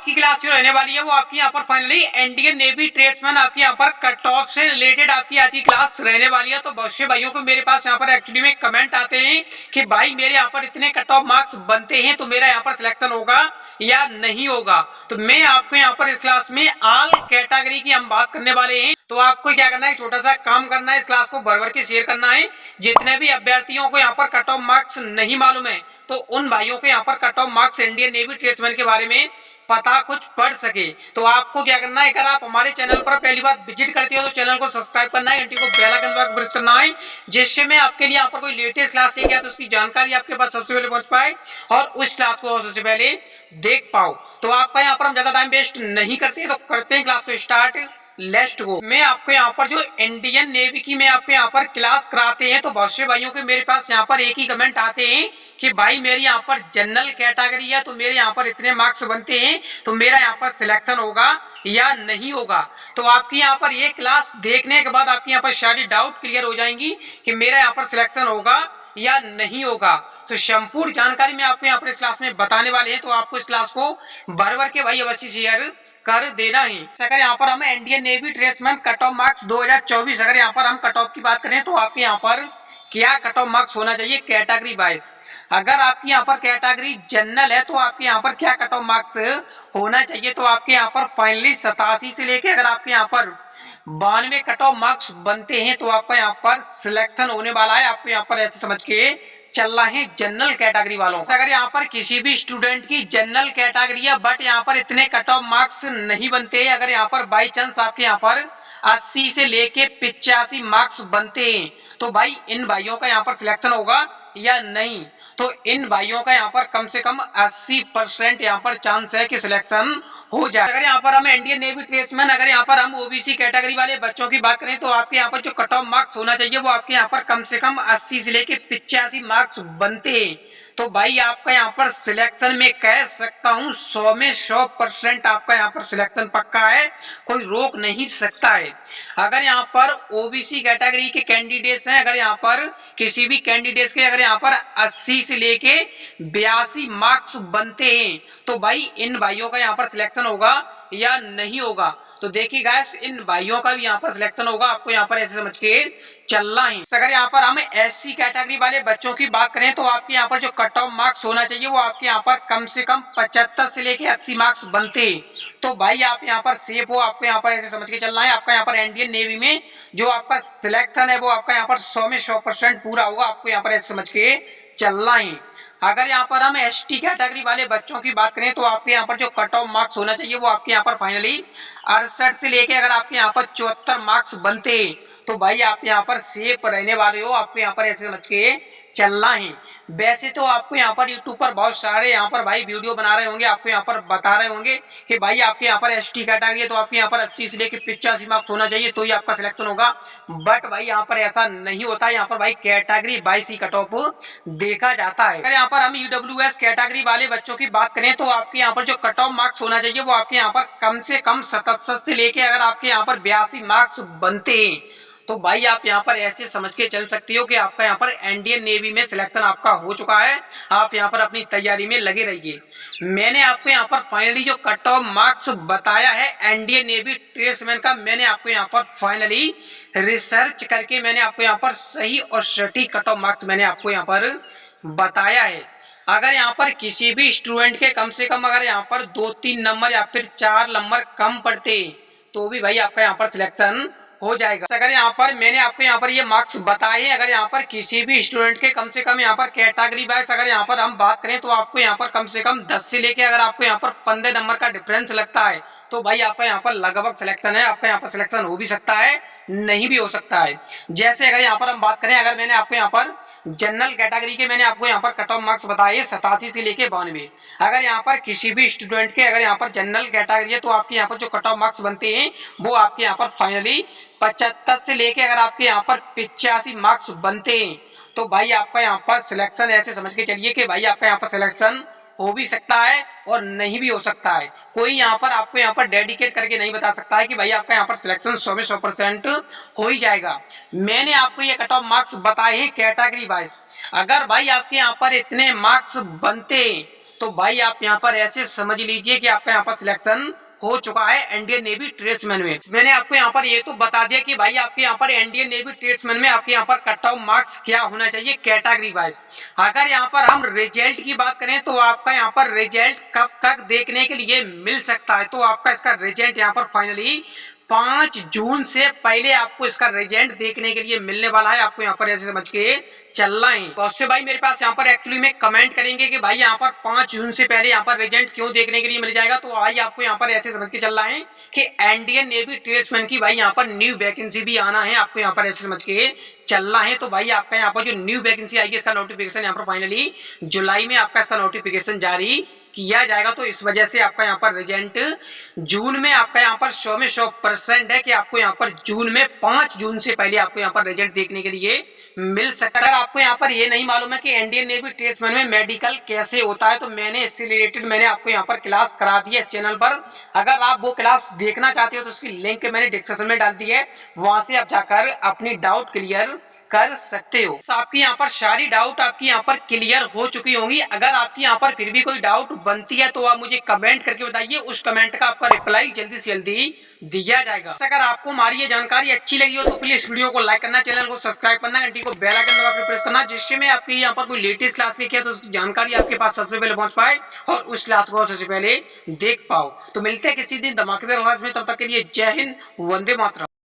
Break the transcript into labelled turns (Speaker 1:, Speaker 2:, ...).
Speaker 1: की क्लास जो रहने वाली है वो आपकी यहाँ पर फाइनली इंडियन नेवी ट्रेड्समैन आपकी यहाँ पर कट ऑफ से रिलेटेड आपकी आज की क्लास रहने वाली है। तो बहुत से भाइयों को मेरे पास यहाँ पर एक्चुअली में कमेंट आते हैं कि भाई मेरे यहाँ पर इतने कट ऑफ मार्क्स बनते हैं तो मेरा यहाँ पर सिलेक्शन होगा या नहीं होगा। तो मैं आपको यहाँ पर इस क्लास में ऑल कैटेगरी की हम बात करने वाले हैं। तो आपको क्या करना है, छोटा सा काम करना है, इस क्लास को भर भर के शेयर करना है। जितने भी अभ्यर्थियों को यहाँ पर कट ऑफ मार्क्स नहीं मालूम है तो उन भाइयों को यहाँ पर cut off marks Indian navy tradesman के बारे में पता कुछ पढ़ सके। तो आपको क्या करना है, अगर आप हमारे चैनल पर पहली बार विजिट करते हो तो चैनल को सब्सक्राइब करना है, घंटी को बेल आइकन पर प्रेस करना है, जिससे मैं आपके लिए यहाँ पर कोई लेटेस्ट क्लास लेके आया तो उसकी जानकारी आपके पास सबसे पहले पहुंच पाए और उस क्लास को सबसे पहले देख पाओ। तो आपका यहाँ पर हम ज्यादा टाइम वेस्ट नहीं करते तो करते हैं क्लास को स्टार्ट। Let's go. मैं आपको यहाँ पर जो इंडियन नेवी की मैं आपको यहाँ पर क्लास कराते हैं तो बहुत से भाइयों के मेरे पास यहाँ पर एक ही कमेंट आते हैं कि भाई मेरी यहाँ पर जनरल कैटेगरी है तो मेरे यहाँ पर इतने मार्क्स बनते हैं तो मेरा यहाँ पर सिलेक्शन होगा या नहीं होगा। तो आपकी यहाँ पर ये क्लास देखने के बाद आपकी यहाँ पर सारी डाउट क्लियर हो जाएंगी कि मेरा यहाँ पर सिलेक्शन होगा या नहीं होगा। तो संपूर्ण जानकारी मैं आपको यहाँ पर इस क्लास में बताने वाले हैं। तो आपको इस क्लास को भर भर के भाई अवश्य शेयर कर देना है। अगर यहाँ पर हम Indian navy tradesman cut off marks 2024 अगर यहाँ पर हम कट ऑफ की बात करें तो आपके यहाँ पर क्या कट ऑफ मार्क्स होना चाहिए कैटेगरी वाइज। अगर आपकी यहाँ पर कैटेगरी जनरल है तो आपके यहाँ पर क्या कट ऑफ मार्क्स होना चाहिए। तो आपके यहाँ पर फाइनली 87 से लेके अगर आपके यहाँ पर 92 कट ऑफ मार्क्स बनते हैं तो आपका यहाँ पर सिलेक्शन होने वाला है। आपको यहाँ पर ऐसे समझ के चलना है जनरल कैटेगरी वालों। अगर यहाँ पर किसी भी स्टूडेंट की जनरल कैटेगरी है बट यहाँ पर इतने कट ऑफ मार्क्स नहीं बनते, अगर यहाँ पर बाई चांस आपके यहाँ पर 80 से लेके 85 मार्क्स बनते हैं तो भाई इन भाइयों का यहाँ पर सिलेक्शन होगा या नहीं। तो इन भाइयों का यहाँ पर कम से कम 80% यहाँ पर चांस है कि सिलेक्शन हो जाए। अगर यहाँ पर हम इंडियन नेवी ट्रेड्समैन अगर यहाँ पर हम ओबीसी कैटेगरी वाले बच्चों की बात करें तो आपके यहाँ पर जो कट ऑफ मार्क्स होना चाहिए वो आपके यहाँ पर कम से कम 80 से लेके 85 मार्क्स बनते हैं। तो भाई आपका यहाँ पर सिलेक्शन में कह सकता हूँ 100 में 100% आपका यहाँ पर सिलेक्शन पक्का है, कोई रोक नहीं सकता है। अगर यहाँ पर ओबीसी कैटेगरी के कैंडिडेट्स हैं, अगर यहाँ पर किसी भी कैंडिडेट्स के अगर यहाँ पर 80 से लेके 82 मार्क्स बनते हैं तो भाई इन भाइयों का यहाँ पर सिलेक्शन होगा या नहीं होगा। तो देखिए गाइस इन भाइयों का भी यहाँ पर सिलेक्शन होगा, आपको यहाँ पर ऐसे समझ के चलना है। अगर यहाँ पर हम एससी कैटेगरी वाले बच्चों की बात करें तो आपके यहाँ पर जो कट ऑफ मार्क्स होना चाहिए वो आपके यहाँ पर कम से कम 75 से लेके 80 मार्क्स बनते। तो भाई आप यहाँ पर सेफ हो, आपको यहाँ पर ऐसे समझ के चलना है। आपका यहाँ पर इंडियन नेवी में जो आपका सिलेक्शन है वो आपका यहाँ पर 100 में 100% पूरा होगा, आपको यहाँ पर ऐसे समझ के चलना है। अगर यहाँ पर हम एसटी कैटेगरी वाले बच्चों की बात करें तो आपके यहाँ पर जो कट ऑफ मार्क्स होना चाहिए वो आपके यहाँ पर फाइनली 68 से लेके अगर आपके यहाँ पर 74 मार्क्स बनते तो भाई आप यहाँ पर सेफ रहने वाले हो, आपको यहाँ पर ऐसे समझ के चलना है। वैसे तो आपको यहाँ पर यूट्यूब पर बहुत सारे यहाँ पर भाई वीडियो बना रहे होंगे, आपको यहाँ पर बता रहे होंगे कि भाई आपके यहाँ पर एसटी कैटेगरी है तो आपके यहाँ पर 80 से लेके 85 मार्क्स होना चाहिए तो ही आपका सिलेक्शन होगा। बट भाई यहाँ पर ऐसा नहीं होता है, यहाँ पर भाई कैटेगरी वाइज ही कट ऑफ देखा जाता है। अगर यहाँ पर हम यूडब्ल्यूएस कैटेगरी वाले बच्चों की बात करें तो आपके यहाँ पर जो कट ऑफ मार्क्स होना चाहिए वो आपके यहाँ पर कम से कम 77 से लेके अगर आपके यहाँ पर 82 मार्क्स बनते हैं तो भाई आप यहाँ पर ऐसे समझ के चल सकते हो कि आपका यहाँ पर इंडियन नेवी में सिलेक्शन आपका हो चुका है। आप यहाँ पर अपनी तैयारी में लगे रहिए। मैंने आपको यहाँ पर फाइनली जो कट ऑफ मार्क्स बताया है इंडियन नेवी ट्रेड्समैन का, मैंने आपको यहाँ पर फाइनली रिसर्च करके मैंने आपको यहाँ पर सही और सटीक कट ऑफ मार्क्स मैंने आपको यहाँ पर बताया है। अगर यहाँ पर किसी भी स्टूडेंट के कम से कम अगर यहाँ पर 2-3 नंबर या फिर 4 नंबर कम पड़ते तो भी भाई आपका यहाँ पर सिलेक्शन हो जाएगा। अगर यहाँ पर मैंने आपको यहाँ पर ये मार्क्स बताए, अगर यहाँ पर किसी भी स्टूडेंट के कम से कम यहाँ पर कैटेगरी वाइज अगर यहाँ पर हम बात करें तो आपको यहाँ पर कम से कम 10 से लेके अगर आपको यहाँ पर 15 नंबर का डिफरेंस लगता है तो भाई आपका यहाँ पर लगभग सिलेक्शन है। आपका यहाँ पर सिलेक्शन हो भी सकता है, नहीं भी हो सकता है। जैसे अगर यहाँ पर हम बात करें, अगर मैंने आपको यहाँ पर जनरल कैटेगरी के मैंने आपको यहाँ पर कट ऑफ मार्क्स बताए 87 से लेके 92। अगर यहाँ पर किसी भी स्टूडेंट के अगर यहाँ पर जनरल कैटेगरी है तो आपके यहाँ पर जो कट ऑफ मार्क्स बनते हैं वो आपके यहाँ पर फाइनली 75 से लेके अगर आपके यहाँ पर 85 मार्क्स बनते हैं तो भाई आपका यहाँ पर सिलेक्शन ऐसे समझ के चलिए कि भाई आपका यहाँ पर सिलेक्शन हो भी सकता है और नहीं भी हो सकता है। कोई यहाँ पर आपको यहाँ पर डेडिकेट करके नहीं बता सकता है कि भाई आपका यहाँ पर सिलेक्शन 100 में 100% हो ही जाएगा। मैंने आपको ये कट ऑफ मार्क्स बताए हैं कैटेगरी वाइज। अगर भाई आपके यहाँ पर इतने मार्क्स बनते तो भाई आप यहाँ पर ऐसे समझ लीजिए कि आपका यहाँ पर सिलेक्शन हो चुका है इंडियन नेवी ट्रेड्समैन में। मैंने आपको यहाँ पर ये तो बता दिया कि भाई आपके यहाँ पर इंडियन नेवी ट्रेड्समैन में आपके यहाँ पर कट ऑफ मार्क्स क्या होना चाहिए कैटेगरी वाइज। अगर यहाँ पर हम रिजल्ट की बात करें तो आपका यहाँ पर रिजल्ट कब तक देखने के लिए मिल सकता है, तो आपका इसका रिजल्ट यहाँ पर फाइनली 5 जून से पहले आपको इसका रिजल्ट देखने के लिए मिलने वाला है। आपको यहाँ पर ऐसे समझ के चलना है। बहुत से भाई मेरे पास यहाँ पर एक्चुअली में कमेंट करेंगे कि भाई यहाँ पर 5 जून से पहले यहाँ पर रिजल्ट क्यों देखने के लिए मिल जाएगा, तो भाई आपको यहाँ पर ऐसे समझ के चलना है कि इंडियन नेवी ट्रेड्समैन की भाई यहाँ पर न्यू वैकेंसी भी आना है। आपको यहाँ पर ऐसे समझ के चलना है। तो भाई आपका यहाँ पर जो न्यू वैकेंसी आएगी इसका नोटिफिकेशन यहाँ पर फाइनली जुलाई में आपका इसका नोटिफिकेशन जारी किया जाएगा। तो इस वजह से आपका यहाँ पर रिजल्ट जून में आपका यहाँ पर 100 में 100% है कि आपको यहाँ पर जून में 5 जून से पहले आपको यहाँ पर रिजल्ट देखने के लिए मिल सकता है। अगर आपको यहाँ पर ये नहीं मालूम है कि इंडियन नेवी ट्रेड्समैन में मेडिकल कैसे होता है, तो मैंने इससे रिलेटेड मैंने आपको यहाँ पर क्लास करा दी है इस चैनल पर। अगर आप वो क्लास देखना चाहते हो तो उसकी लिंक मैंने डिस्क्रिप्शन में डाल दी है, वहां से आप जाकर अपनी डाउट क्लियर कर सकते हो। आपकी यहाँ पर सारी डाउट आपकी यहाँ पर क्लियर हो चुकी होंगी। अगर आपकी यहाँ पर फिर भी कोई डाउट बनती है तो आप मुझे कमेंट करके बताइए, उस कमेंट का आपका रिप्लाई जल्दी से जल्दी दिया जाएगा। अगर आपको हमारी ये जानकारी अच्छी लगी हो तो प्लीज वीडियो को लाइक करना, चैनल को सब्सक्राइब करना, घंटी को बेल आइकन दबा के प्रेस करना, जिससे मैं आपके यहाँ पर कोई लेटेस्ट क्लास लेके तो उसकी जानकारी आपके पास सबसे पहले पहुंच पाए और उस क्लास को सबसे पहले देख पाओ। तो मिलते हैं किसी दिन धमाकेदार क्लास में, तब तक के लिए जय हिंद, वंदे मातरम।